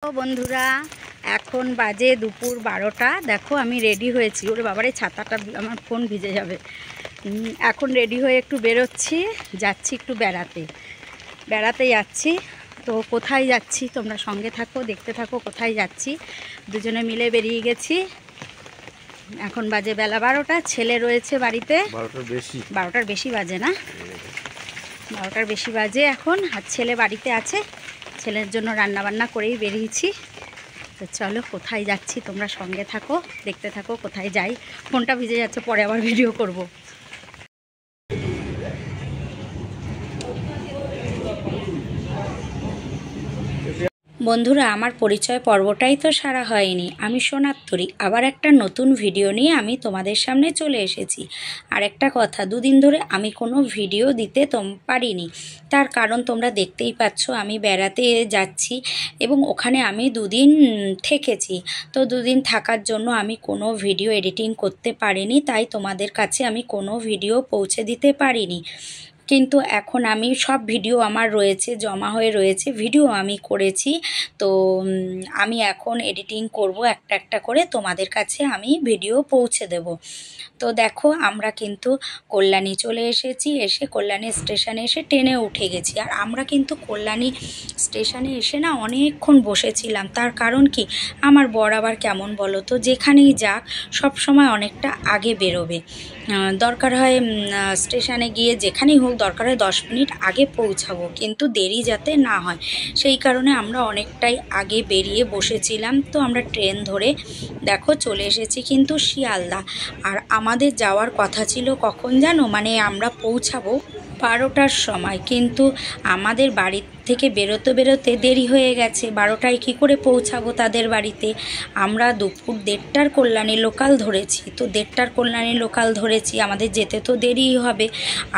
তো বন্ধুরা এখন বাজে দুপুর 12টা। দেখো আমি রেডি হয়েছি। ওরে বাবারে ছাতাটা আমার ফোন ভিজে যাবে। এখন রেডি হয়ে একটু বেরোচ্ছি, যাচ্ছি একটু বেড়াতে যাচ্ছি। তো কোথায় যাচ্ছি তোমরা সঙ্গে থাকো, দেখতে থাকো কোথায় যাচ্ছি। দুজনে মিলে বেরিয়ে গেছি। এখন বাজে বেলা 12টা। ছেলে রয়েছে বাড়িতে। 12টার বেশি বাজে না, 12টার বেশি বাজে এখন। আর ছেলে বাড়িতে আছে, ছেলের জন্য রান্না বান্না করেই বেরিয়েছি। তো চলো কোথায় যাচ্ছি তোমরা সঙ্গে থাকো, দেখতে থাকো কোথায় যাই। ফোনটা ভিজে যাচ্ছে, পরে আবার ভিডিও করব। বন্ধুরা আমার পরিচয় পর্বটাই তো সারা হয়নি। আমি সোনাত্তরী, আবার একটা নতুন ভিডিও নিয়ে আমি তোমাদের সামনে চলে এসেছি। আর একটা কথা, দুদিন ধরে আমি কোনো ভিডিও দিতে পারিনি। তার কারণ তোমরা দেখতেই পাচ্ছ, আমি বেড়াতে যাচ্ছি এবং ওখানে আমি দুদিন থেকেছি। তো দুদিন থাকার জন্য আমি কোনো ভিডিও এডিটিং করতে পারিনি, তাই তোমাদের কাছে আমি কোনো ভিডিও পৌঁছে দিতে পারিনি। কিন্তু এখন আমি সব ভিডিও আমার রয়েছে, জমা হয়ে রয়েছে, ভিডিও আমি করেছি। তো আমি এখন এডিটিং করব, একটা একটা করে তোমাদের কাছে আমি ভিডিও পৌঁছে দেব। তো দেখো আমরা কিন্তু কল্যাণী চলে এসেছি। এসে কল্যাণী স্টেশনে এসে ট্রেনে উঠে গেছি। আর আমরা কিন্তু কল্যাণী স্টেশনে এসে না অনেকক্ষণ বসেছিলাম। তার কারণ কি, আমার বর আবার কেমন বলো তো, যেখানেই যাক সব সময় অনেকটা আগে বেরোবে। দরকার হয় স্টেশনে গিয়ে যেখানেই হোক দরকার হয় 10 মিনিট আগে পৌঁছাবো, কিন্তু দেরি যাতে না হয় সেই কারণে আমরা অনেকটাই আগে বেরিয়ে বসেছিলাম। তো আমরা ট্রেন ধরে দেখো চলে এসেছি কিন্তু শিয়ালদা। আর আমাদের যাওয়ার কথা ছিল কখন জানো, মানে আমরা পৌঁছাবো 12টার সময়, কিন্তু আমাদের বাড়ি থেকে বেরোতে বেরোতে দেরি হয়ে গেছে। 12টায় কী করে পৌঁছাবো তাদের বাড়িতে। আমরা দুপুর 1:30টার কল্যাণী লোকাল ধরেছি। তো 1:30টার কল্যাণী লোকাল ধরেছি, আমাদের যেতে তো দেরিই হবে।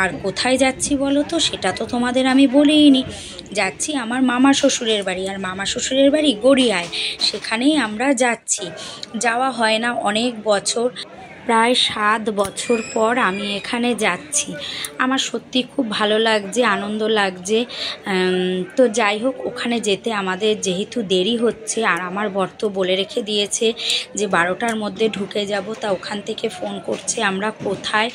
আর কোথায় যাচ্ছি বলো তো, সেটা তো তোমাদের আমি বলিনি। যাচ্ছি আমার মামা শ্বশুরের বাড়ি, আর মামা শ্বশুরের বাড়ি গড়িয়ায়, সেখানেই আমরা যাচ্ছি। যাওয়া হয় না অনেক বছর, প্রায় 7 বছর পর আমি এখানে যাচ্ছি। আমার সত্যি খুব ভালো লাগছে, আনন্দ লাগছে। তো যাই হোক, ওখানে যেতে আমাদের যেহেতু দেরি হচ্ছে, আর আমার বর তো বলে রেখে দিয়েছে যে 12টার মধ্যে ঢুকে যাব। তা ওখান থেকে ফোন করছে আমরা কোথায়,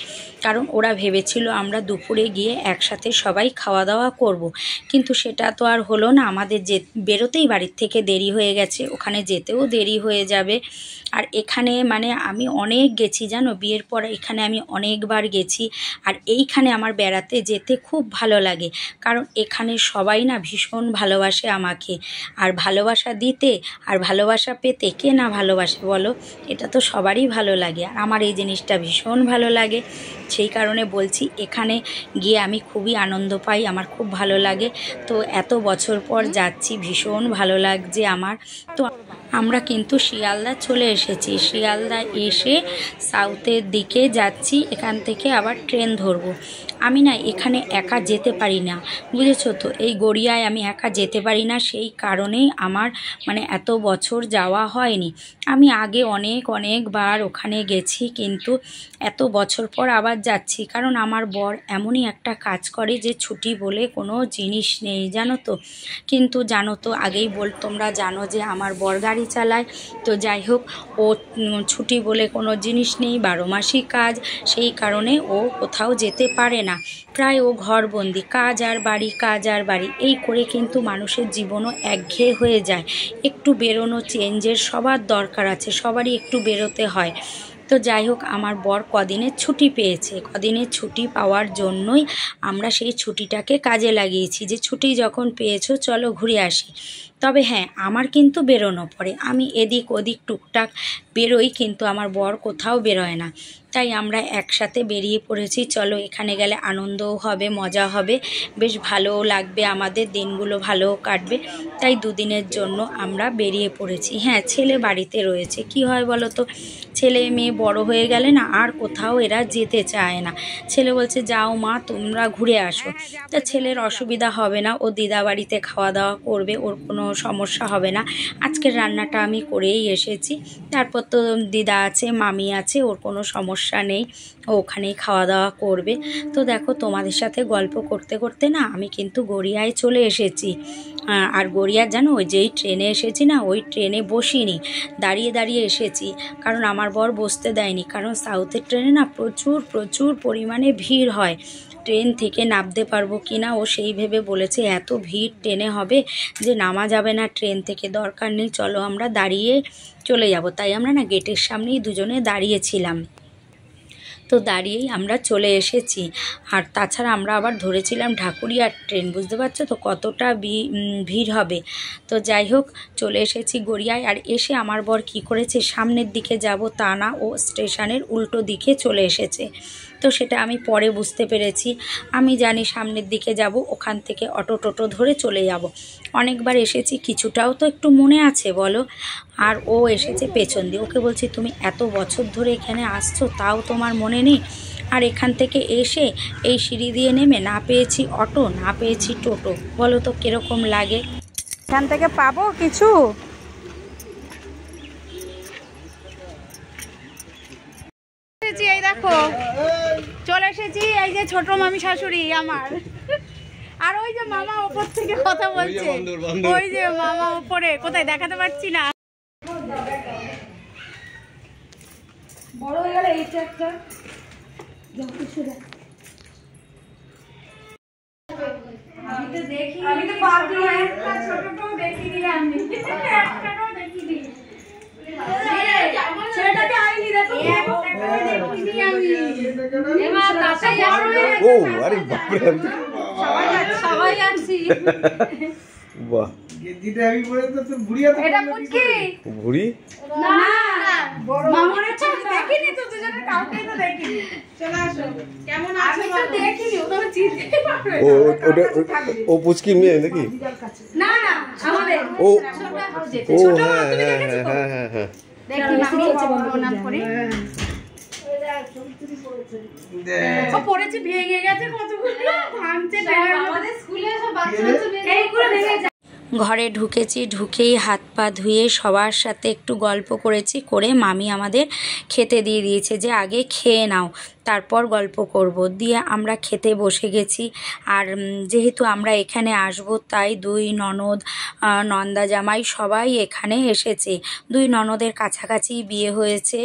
কারণ ওরা ভেবেছিল আমরা দুপুরে গিয়ে একসাথে সবাই খাওয়া দাওয়া করব। কিন্তু সেটা তো আর হলো না, আমাদের বেরোতেই বাড়ির থেকে দেরি হয়ে গেছে, ওখানে যেতেও দেরি হয়ে যাবে। আর এখানে মানে আমি অনেক গেছি জানো, বিয়ের পর এখানে আমি অনেকবার গেছি। আর এইখানে আমার বেড়াতে যেতে খুব ভালো লাগে, কারণ এখানে সবাই না ভীষণ ভালোবাসে আমাকে। আর ভালোবাসা দিতে আর ভালোবাসা পেতে কে না ভালোবাসে বলো, এটা তো সবারই ভালো লাগে। আর আমার এই জিনিসটা ভীষণ ভালো লাগে, সেই কারণে বলছি এখানে গিয়ে আমি খুবই আনন্দ পাই, আমার খুব ভালো লাগে। তো এত বছর পর যাচ্ছি, ভীষণ ভালো লাগছে আমার। তো আমরা কিন্তু শিয়ালদা চলে এসেছি। শিয়ালদা এসে সাউথের দিকে যাচ্ছি, এখান থেকে আবার ট্রেন ধরবো। আমি না এখানে একা যেতে পারি না, বুঝেছো তো, এই গড়িয়ায় আমি একা যেতে পারি না। সেই কারণেই আমার মানে এত বছর যাওয়া হয়নি। আমি আগে অনেকবার ওখানে গেছি, কিন্তু এত বছর পর আবার যাচ্ছি। কারণ আমার বর এমনই একটা কাজ করে যে ছুটি বলে কোনো জিনিস নেই, জানো তো। কিন্তু জানো তো, আগেই তোমরা জানো যে আমার বর গাড়ি চালায়। তো যাই হোক, ও ছুটি বলে কোনো জিনিস নেই, 12 মাসই কাজ। সেই কারণে ও কোথাও যেতে পারে না, প্রায় ও ঘরবন্দি, কাজ আর বাড়ি, কাজ আর বাড়ি, এই করে কিন্তু মানুষের জীবনও একঘেয়ে হয়ে যায়। একটু বেরোনো, চেঞ্জের সবার দরকার আছে, সবারই একটু বেরোতে হয়। তো যাই হোক, আমার বর কদিনের ছুটি পেয়েছে, কদিনের ছুটি পাওয়ার জন্যই আমরা সেই ছুটিটাকে কাজে লাগিয়েছি, যে ছুটি যখন পেয়েছো চলো ঘুরে আসি। তবে হ্যাঁ, আমার কিন্তু বেরোনো পড়ে, আমি এদিক ওদিক টুকটাক বেরোই, কিন্তু আমার বর কোথাও বেরোয় না। তাই আমরা একসাথে বেরিয়ে পড়েছি, চলো এখানে গেলে আনন্দও হবে, মজা হবে, বেশ ভালোও লাগবে, আমাদের দিনগুলো ভালোও কাটবে। তাই দুদিনের জন্য আমরা বেরিয়ে পড়েছি। হ্যাঁ, ছেলে বাড়িতে রয়েছে। কি হয় বলো তো, ছেলে মেয়ে বড় হয়ে গেলে না আর কোথাও এরা যেতে চায় না। ছেলে বলছে যাও মা তোমরা ঘুরে আসো। তা ছেলের অসুবিধা হবে না, ও দিদা বাড়িতে খাওয়া দাওয়া করবে, ওর কোনো সমস্যা হবে না। আজকের রান্নাটা আমি করেই এসেছি। তারপর তো দিদা আছে, মামি আছে, ওর কোনো সমস্যা নেই, ও ওখানেই খাওয়া দাওয়া করবে। তো দেখো তোমাদের সাথে গল্প করতে করতে না আমি কিন্তু গড়িয়ায় চলে এসেছি। আর গড়িয়ার জানো ওই যেই ট্রেনে এসেছি না, ওই ট্রেনে বসিনি, দাঁড়িয়ে দাঁড়িয়ে এসেছি, কারণ আমার বর বসতে দেয়নি। কারণ সাউথের ট্রেনে না প্রচুর প্রচুর পরিমাণে ভিড় হয়, ট্রেন থেকে নামতে পারবো কি না ও সেই ভেবে বলেছে এত ভিড় ট্রেনে হবে যে নামা যাবে না ট্রেন থেকে, দরকার নেই, চলো আমরা দাঁড়িয়ে চলে যাব। তাই আমরা না গেটের সামনেই দুজনে দাঁড়িয়েছিলাম। তো দাঁড়িয়েই আমরা চলে এসেছি। আর তাছাড়া আমরা আবার ধরেছিলাম ঢাকুরিয়ার ট্রেন, বুঝতে পারছো তো কতটা ভিড় হবে। তো যাই হোক চলে এসেছি গড়িয়ায়। আর এসে আমার বর কি করেছে, সামনের দিকে যাব তা না, ও স্টেশনের উল্টো দিকে চলে এসেছে। তো সেটা আমি পরে বুঝতে পেরেছি। আমি জানি সামনের দিকে যাব, ওখান থেকে অটো টোটো ধরে চলে যাব। অনেকবার এসেছি, কিছুটাও তো একটু মনে আছে বলো। আর ও এসেছে পেছন দিয়ে, ওকে বলছি তুমি এত বছর ধরে এখানে আসছো তাও তোমার মনে নেই। আর এখান থেকে এসে এই সিঁড়ি দিয়ে নেমে না পেয়েছি অটো, না পেয়েছি টোটো, বলো তো কীরকম লাগে। এখান থেকে পাবো কিছু? এই দেখো চলে এসেছি, এই যে ছোট মামি শাশুড়ি আমার, আর ওই যে মামা উপর থেকে কথা বলছে, ওই যে মামা উপরে, কোথায় দেখাতে পারছি না। বড় হয়ে গেলে এইটা একটা আমি তো দেখি, আমি তো ভাবছি একটা ছোটটাও দেখিনি, আমি একটাও দেখিনি। ছেলেটাকে আইনি দেখো, একটাও দেখিনি আমি। এবার তাতে বড় হয়ে গেছে। ও আরে বাপ রে, সবাই আছি। বাহ, গেজিটা আমি বলে তো তুই বুড়িয়া তো এটা পুচকি বুড়ি না, মামনের ছেলে দেখিনি তো, দুজনে কাউকেই তো দেখিনি। চলে আসো, কেমন আছো? আমি তো দেখিনি, ও তো চিনতেই পারবে না। ও ওটা ও পুচকি মেয়ে নাকি? না না আমাদের ও ও ছোট হ্যাঁ তুমি হ্যাঁ দেখেছো তো? হ্যাঁ হ্যাঁ হ্যাঁ দেখি নাম করে ও পড়েছে, ভেঙে গেছে কতগুলো, ভাঙছে আমাদের স্কুলে সব বাচ্চা এইগুলো ভেঙে যায়। ঘরে ঢুকেছি, ঢুকেই হাত পা ধুয়ে সবার সাথে একটু গল্প করেছি, করে মামি আমাদের খেতে দিয়ে দিয়েছে যে আগে খেয়ে নাও তারপর গল্প করব, দিয়ে আমরা খেতে বসে গেছি। আর যেহেতু আমরা এখানে আসব তাই দুই ননদ, নন্দা জামাই সবাই এখানে এসেছে। দুই ননদের কাছাকাছি বিয়ে হয়েছে,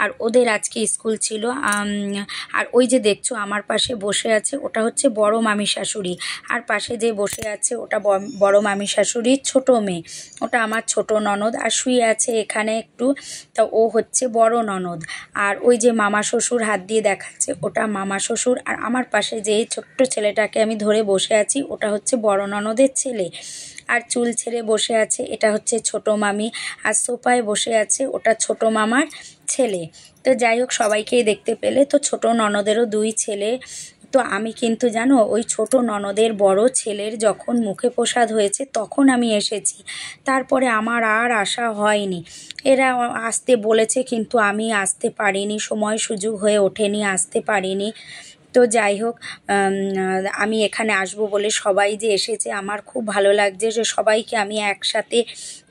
আর ওদের আজকে স্কুল ছিল। আর ওই যে দেখছো আমার পাশে বসে আছে ওটা হচ্ছে বড় মামি শাশুড়ি, আর পাশে যে বসে আছে ওটা বড় মামি শাশুড়ির ছোট মেয়ে, ওটা আমার ছোট ননদ। আর শুয়ে আছে এখানে একটু, তা ও হচ্ছে বড় ননদ। আর ওই যে মামা শ্বশুর হাত দিয়ে দেখাচ্ছে ওটা মামা শ্বশুর। আর আমার পাশে যে ছোট্ট ছেলেটাকে আমি ধরে বসে আছি ওটা হচ্ছে বড় ননদের ছেলে। আর চুল ছেড়ে বসে আছে এটা হচ্ছে ছোট মামি। আর সোফায় বসে আছে ওটা ছোট মামার ছেলে। তো যাই হোক সবাইকেই দেখতে পেলে। তো ছোট ননদেরও দুই ছেলে। তো আমি কিন্তু জানো ওই ছোট ননদের বড় ছেলের যখন মুখে প্রসাদ হয়েছে তখন আমি এসেছি, তারপরে আমার আর আসা হয়নি। এরা আসতে বলেছে কিন্তু আমি আসতে পারিনি, সময় সুযোগ হয়ে ওঠেনি, আসতে পারিনি। তো যাই হোক আমি এখানে আসবো বলে সবাই যে এসেছে আমার খুব ভালো লাগছে যে সবাইকে আমি একসাথে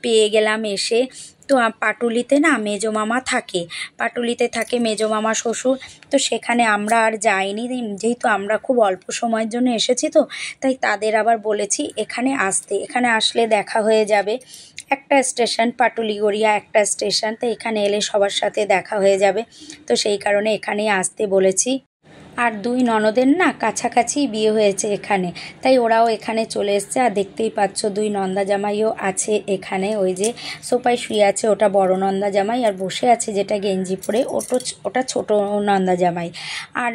পেয়ে গেলাম এসে। তো পাটুলিতে না মেজো মামা থাকে, পাটুলিতে থাকে মেজো মামা শ্বশুর। তো সেখানে আমরা আর যাইনি, যেহেতু আমরা খুব অল্প সময়ের জন্য এসেছি তো তাই তাদের আবার বলেছি এখানে আসতে, এখানে আসলে দেখা হয়ে যাবে। একটা স্টেশন পাটুলিগড়িয়া একটা স্টেশন, তো এখানে এলে সবার সাথে দেখা হয়ে যাবে। তো সেই কারণে এখানেই আসতে বলেছি। আর দুই ননদের না কাছাকাছি বিয়ে হয়েছে এখানে, তাই ওরাও এখানে চলে এসছে। আর দেখতেই পাচ্ছ দুই নন্দা জামাইও আছে এখানে, ওই যে সোফায় শুয়ে আছে ওটা বড় নন্দা জামাই, আর বসে আছে যেটা গেঞ্জি পরে ওটা ছোট নন্দা জামাই। আর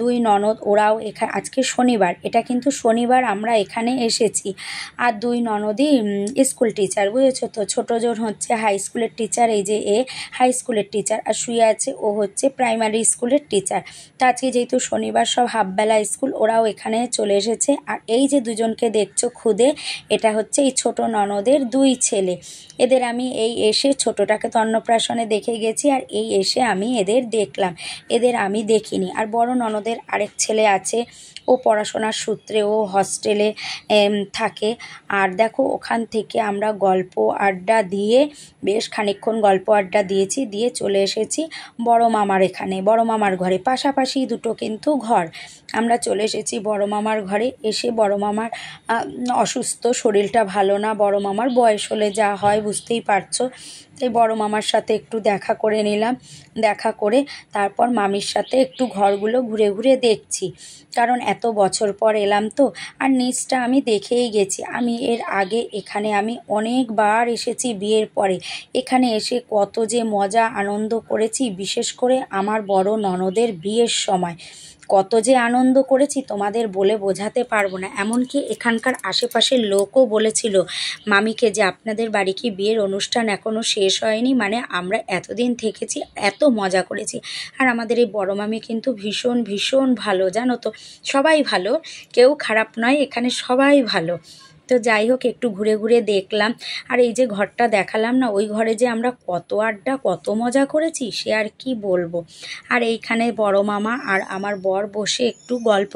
দুই ননদ ওরাও এখানে, আজকে শনিবার, এটা কিন্তু শনিবার আমরা এখানে এসেছি। আর দুই ননদই স্কুল টিচার, বুঝেছো তো। ছোটোজন হচ্ছে হাই স্কুলের টিচার, এই যে এ হাই স্কুলের টিচার, আর শুয়ে আছে ও হচ্ছে প্রাইমারি স্কুলের টিচার। তো আজকে যেহেতু শনিবার সব হাফবেলা স্কুল, ওরাও এখানে চলে এসেছে। আর এই যে দুজনকে দেখছো খুদে, এটা হচ্ছে এই ছোট ননদের 2 ছেলে। এদের আমি এই এসে, ছোটোটাকে তো অন্নপ্রাশনে দেখে গেছি, আর এই এসে আমি এদের দেখলাম, এদের আমি দেখিনি। আর বড় ননদের আরেক ছেলে আছে, ও পড়াশোনার সূত্রে ও হস্টেলে থাকে। আর দেখো ওখান থেকে আমরা গল্প আড্ডা দিয়ে বেশ খানিকক্ষণ গল্প আড্ডা দিয়েছি, দিয়ে চলে এসেছি বড় মামার এখানে, বড় মামার ঘরে। পাশাপাশি দুটো কিন্তু ঘর। আমরা চলে এসেছি বড় মামার ঘরে। এসে বড় মামার অসুস্থ, শরীরটা ভালো না, বড় মামার বয়স হলে যা হয় বুঝতেই পারছো। তাই বড় মামার সাথে একটু দেখা করে নিলাম, দেখা করে তারপর মামির সাথে একটু ঘরগুলো ঘুরে ঘুরে দেখছি, কারণ এত বছর পর এলাম তো। আর নিচটা আমি দেখেই গেছি, আমি এর আগে এখানে আমি অনেকবার এসেছি বিয়ের পরে। এখানে এসে কত যে মজা আনন্দ করেছি, বিশেষ করে আমার বড় ননদের বিয়ের সময় কত যে আনন্দ করেছি তোমাদের বলে বোঝাতে পারবো না। এমনকি এখানকার আশেপাশের লোকও বলেছিল মামিকে যে আপনাদের বাড়ি কি বিয়ের অনুষ্ঠান এখনও শেষ হয়নি, মানে আমরা এতদিন থেকেছি, এত মজা করেছি। আর আমাদের এই বড় মামি কিন্তু ভীষণ ভীষণ ভালো, জানো তো, সবাই ভালো, কেউ খারাপ নয়, এখানে সবাই ভালো। তো যাই হোক, একটু ঘুরে ঘুরে দেখলাম। আর এই যে ঘরটা দেখালাম না, ওই ঘরে যে আমরা কত আড্ডা কত মজা করেছি সে আর কি বলবো। আর এইখানে বড় মামা আর আমার বর বসে একটু গল্প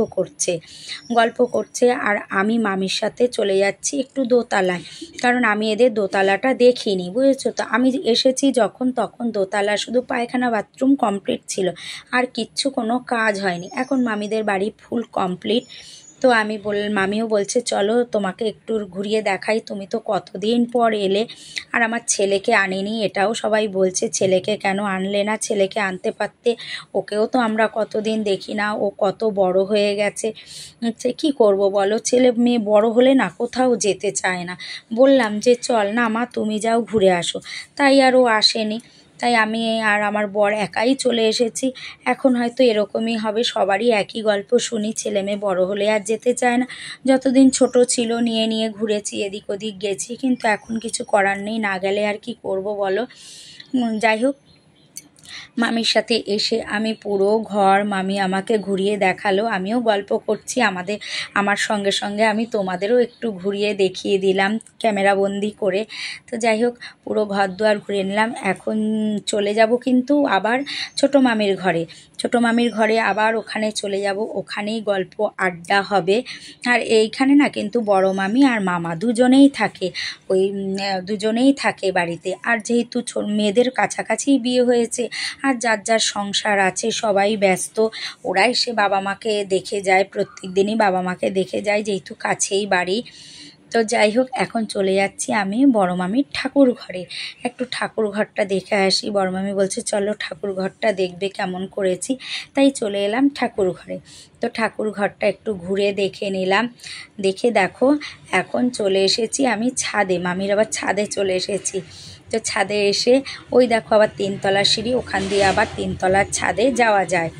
করছে, আর আমি মামির সাথে চলে যাচ্ছি একটু দোতলায়, কারণ আমি এদের দোতলাটা দেখিনি, বুঝেছো তো। আমি এসেছি যখন, তখন দোতলা শুধু পায়খানা বাথরুম কমপ্লিট ছিল, আর কিচ্ছু কোনো কাজ হয়নি। এখন মামিদের বাড়ি ফুল কমপ্লিট। তো মামিও বলছে চলো তোমাকে একটু ঘুরিয়ে দেখাই, তুমি তো কতদিন পর এলে। আর আমার ছেলেকে আনিনি, এটাও সবাই বলছে ছেলেকে কেন আনলে না, ছেলেকে আনতে পারতে, ওকেও তো আমরা কতদিন দেখি না, ও কত বড় হয়ে গেছে। কি করব বলো, ছেলে মেয়ে বড় হলে না কোথাও যেতে চায় না। বললাম যে চল না মা, তুমি যাও ঘুরে আসো, তাই আর ও আসেনি। তাই আমি আর আমার বর একাই চলে এসেছি। এখন হয়তো এরকমই হবে, সবারই একই গল্প শুনি, ছেলে মেয়ে বড় হলে আর যেতে চায় না। যতদিন ছোট ছিল নিয়ে নিয়ে ঘুরেছি, এদিক ওদিক গেছি, কিন্তু এখন কিছু করার নেই, না গেলে আর কি করব বলো। যাই হোক, মামির সাথে এসে আমি পুরো ঘর মামি আমাকে ঘুরিয়ে দেখালো, আমিও গল্প করছি আমার সঙ্গে সঙ্গে আমি তোমাদেরও একটু ঘুরিয়ে দেখিয়ে দিলাম ক্যামেরা বন্দি করে। তো যাই হোক, পুরো ঘর দুয়ার ঘুরে নিলাম। এখন চলে যাব কিন্তু আবার ছোট মামির ঘরে আবার ওখানে চলে যাব, ওখানেই গল্প আড্ডা হবে। আর এইখানে না কিন্তু বড় মামি আর মামা দুজনেই থাকে বাড়িতে। আর যেহেতু মেয়েদের কাছাকাছি বিয়ে হয়েছে, আর যার যার সংসার আছে, সবাই ব্যস্ত, ওরা এসে বাবা মাকে দেখে যায়, প্রত্যেক দিনই বাবা মাকে দেখে যায়, যেহেতু কাছেই বাড়ি। তো যাই হোক, এখন চলে যাচ্ছি আমি বড় মামির ঠাকুর ঘরে, একটু ঠাকুর ঘরটা দেখে আসি। বড় মামি বলছে চলো ঠাকুর ঘরটা দেখবে কেমন করেছি, তাই চলে এলাম ঠাকুর ঘরে। তো ঠাকুর ঘরটা একটু ঘুরে দেখে নিলাম, দেখে দেখো এখন চলে এসেছি আমি ছাদে, মামির আবার ছাদে চলে এসেছি। তো ছাদে এসে ওই দেখো আবার 3 তলার সিঁড়ি, ওখান দিয়ে আবার 3 তলার ছাদে যাওয়া যায়।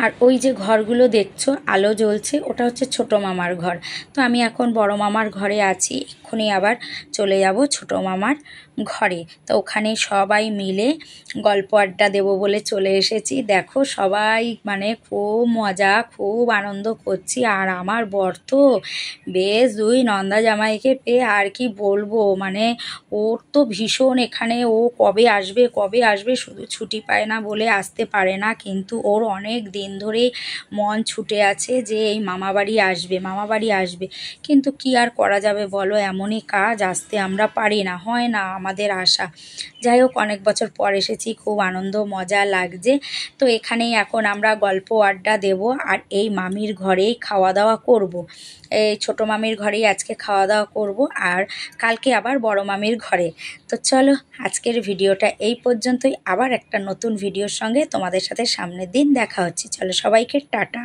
আর ওই যে ঘরগুলো দেখছো আলো জ্বলছে, ওটা হচ্ছে ছোট মামার ঘর। তো আমি এখন বড় মামার ঘরে আছি, এক্ষুনি আবার চলে যাব ছোট মামার ঘরে। তো ওখানে সবাই মিলে গল্প আড্ডা দেবো বলে চলে এসেছি। দেখো সবাই মানে খুব মজা, খুব আনন্দ করছি। আর আমার বর তো বেশ 2 নন্দা জামাইকে পেয়ে আর কি বলবো, মানে ওর তো ভীষণ এখানে, ও কবে আসবে শুধু ছুটি পায় না বলে আসতে পারে না, কিন্তু ওর অনেক দিন ধরেই মন ছুটে আছে যে এই মামাবাড়ি আসবে। কিন্তু কি আর করা যাবে বলো, এমনই কাজ, আসতে আমরা পারি না, হয় না আমাদের আশা। যাই হোক, অনেক বছর পর এসেছি, খুব আনন্দ মজা লাগছে। তো এখানেই এখন আমরা গল্প আড্ডা দেব, আর এই মামির ঘরেই খাওয়া দাওয়া করব। এই ছোট মামির ঘরেই আজকে খাওয়া দাওয়া করব, আর কালকে আবার বড় মামির ঘরে। তো চলো, আজকের ভিডিওটা এই পর্যন্তই, আবার একটা নতুন ভিডিওর সঙ্গে তোমাদের সাথে সামনের দিন দেখা হচ্ছে। চলো, সবাইকে টাটা।